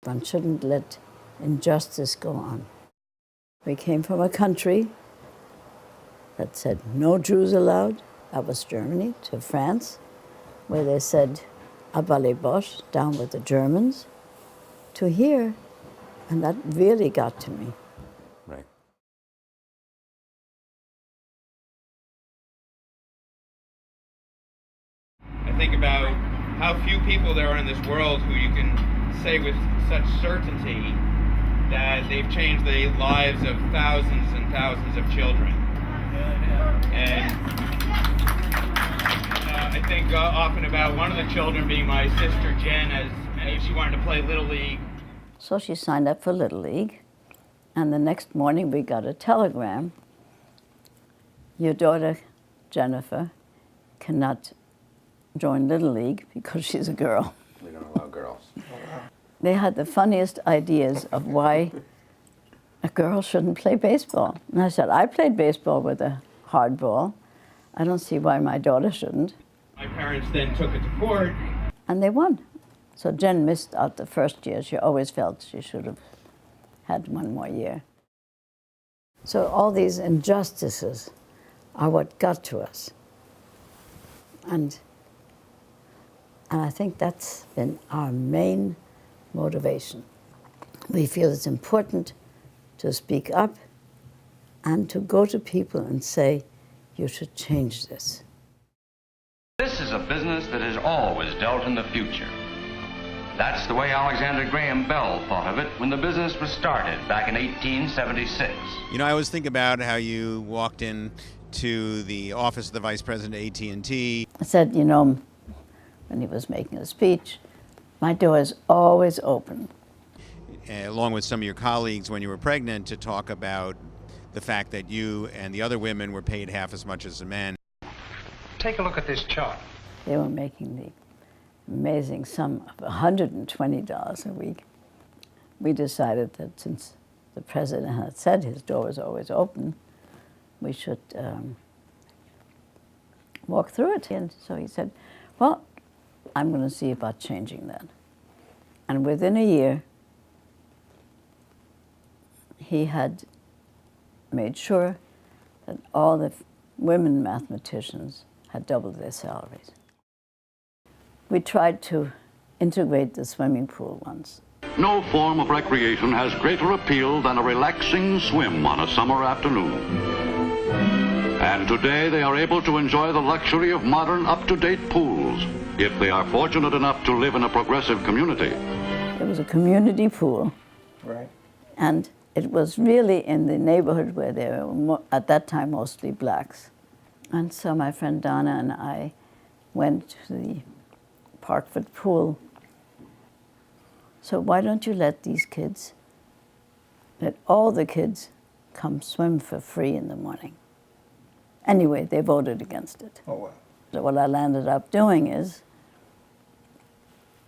One shouldn't let injustice go on. We came from a country that said no Jews allowed. That was Germany, to France, where they said Abale Bosch, down with the Germans, to here, and that really got to me. Right. I think about how few people there are in this world who you can say with such certainty that they've changed the lives of thousands and thousands of children. And I think often about one of the children being my sister Jen, as she wanted to play Little League. So she signed up for Little League, and the next morning we got a telegram. Your daughter, Jennifer, cannot join Little League because she's a girl. We don't allow girls. They had the funniest ideas of why a girl shouldn't play baseball. And I said, I played baseball with a hard ball. I don't see why my daughter shouldn't. My parents then took it to court. And they won. So Jen missed out the first year. She always felt she should have had one more year. So all these injustices are what got to us. And I think that's been our main motivation. We feel it's important to speak up and to go to people and say, you should change this. This is a business that has always dealt in the future. That's the way Alexander Graham Bell thought of it when the business was started back in 1876. You know, I always think about how you walked in to the office of the vice president of AT&T. I said, you know, when he was making a speech, my door is always open. Along with some of your colleagues when you were pregnant, to talk about the fact that you and the other women were paid half as much as the men. Take a look at this chart. They were making the amazing sum of $120 a week. We decided that since the president had said his door was always open, we should walk through it. And so he said, well, I'm going to see about changing that. And within a year, he had made sure that all the women mathematicians had doubled their salaries. We tried to integrate the swimming pool once. No form of recreation has greater appeal than a relaxing swim on a summer afternoon. And today they are able to enjoy the luxury of modern, up-to-date pools, if they are fortunate enough to live in a progressive community. It was a community pool. Right. And it was really in the neighborhood where there were, at that time, mostly blacks. And so my friend Donna and I went to the Parkford pool. So why don't you let these kids, let all the kids come swim for free in the morning? Anyway, they voted against it. Oh, wow. So what I landed up doing is,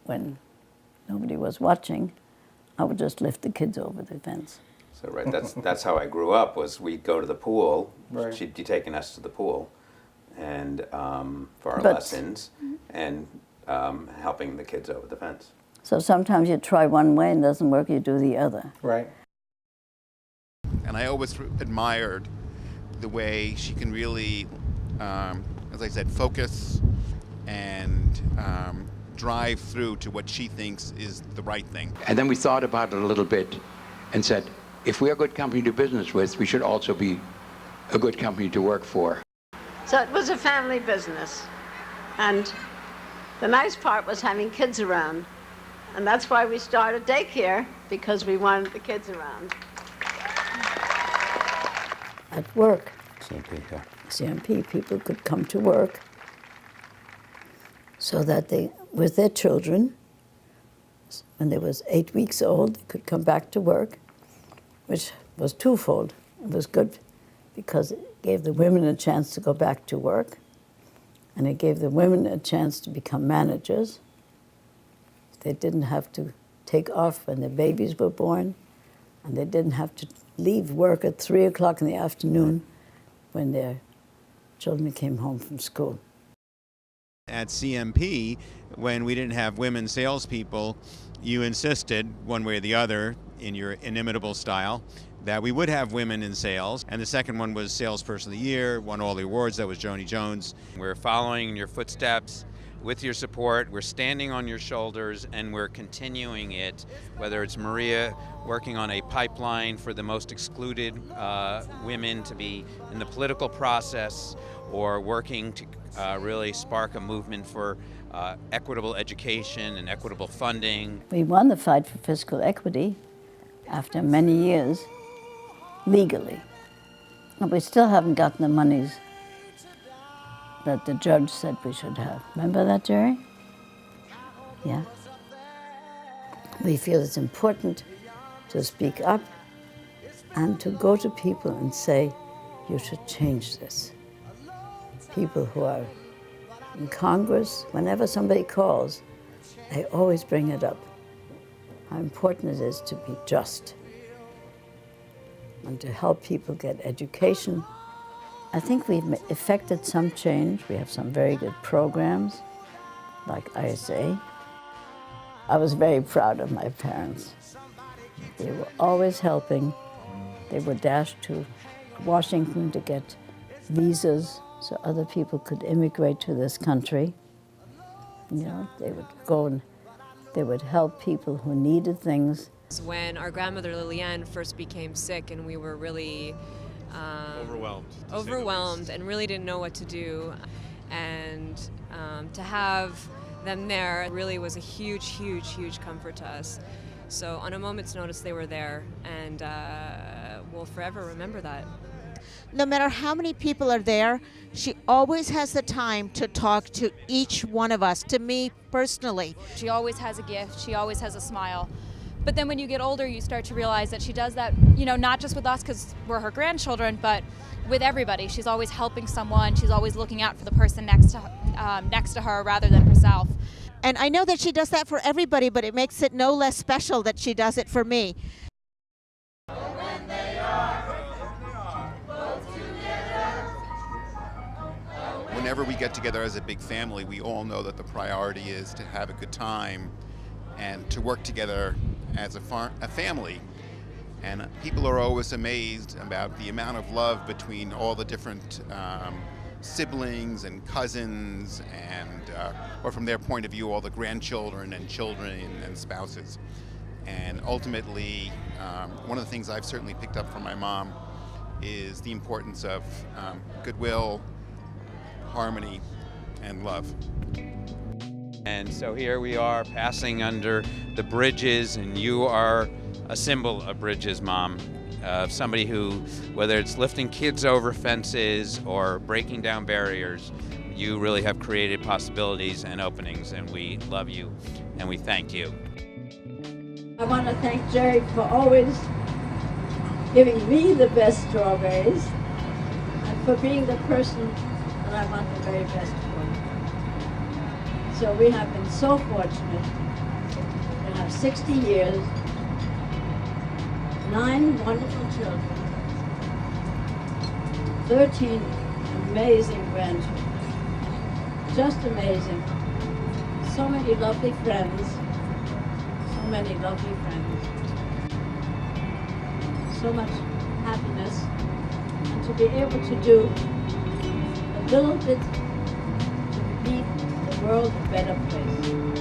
when nobody was watching, I would just lift the kids over the fence. So right, that's how I grew up. Was we'd go to the pool. Right. She'd be taking us to the pool, and for our lessons, and helping the kids over the fence. So sometimes you try one way and it doesn't work, you do the other. Right. And I always admired the way she can really, as I said, focus and drive through to what she thinks is the right thing. And then we thought about it a little bit and said, if we're a good company to do business with, we should also be a good company to work for. So it was a family business. And the nice part was having kids around. And that's why we started daycare, because we wanted the kids around. At work, CMP, yeah. CMP, people could come to work so that they, with their children, when they was 8 weeks old, they could come back to work, which was twofold. It was good because it gave the women a chance to go back to work, and it gave the women a chance to become managers. They didn't have to take off when their babies were born, and they didn't have to leave work at 3 o'clock in the afternoon when their children came home from school. At CMP, when we didn't have women salespeople, you insisted, one way or the other, in your inimitable style, that we would have women in sales. And the second one was Salesperson of the Year, won all the awards. That was Joni Jones. We're following in your footsteps with your support. We're standing on your shoulders, and we're continuing it, whether it's Maria working on a pipeline for the most excluded women to be in the political process, or working to really spark a movement for equitable education and equitable funding. We won the fight for fiscal equity after many years, legally. But we still haven't gotten the monies that the judge said we should have. Remember that, Jerry? Yeah. We feel it's important to speak up and to go to people and say, you should change this. People who are in Congress, whenever somebody calls, they always bring it up, how important it is to be just and to help people get education. I think we've effected some change. We have some very good programs, like ISA. I was very proud of my parents. They were always helping. They would dash to Washington to get visas so other people could immigrate to this country. You know, they would go and they would help people who needed things. When our grandmother Liliane first became sick and we were really overwhelmed and really didn't know what to do, and to have them there really was a huge, huge, huge comfort to us. So on a moment's notice they were there, and we'll forever remember that. No matter how many people are there, she always has the time to talk to each one of us, to me personally. She always has a gift, she always has a smile. But then when you get older, you start to realize that she does that, you know, not just with us because we're her grandchildren, but with everybody. She's always helping someone, she's always looking out for the person next to her rather than herself. And I know that she does that for everybody, but it makes it no less special that she does it for me. Whenever we get together as a big family, we all know that the priority is to have a good time and to work together as a family. And people are always amazed about the amount of love between all the different siblings and cousins, and or from their point of view, all the grandchildren and children and spouses. And ultimately, one of the things I've certainly picked up from my mom is the importance of goodwill, harmony, and love. And so here we are passing under the bridges, and you are a symbol of bridges, Mom. Somebody who, whether it's lifting kids over fences or breaking down barriers, you really have created possibilities and openings, and we love you and we thank you. I want to thank Jerry for always giving me the best strawberries and for being the person that I want the very best for. So we have been so fortunate to have 60 years, 9 wonderful children, 13 amazing grandchildren, just amazing. So many lovely friends, so many lovely friends. So much happiness, and to be able to do a little bit to make the world a better place.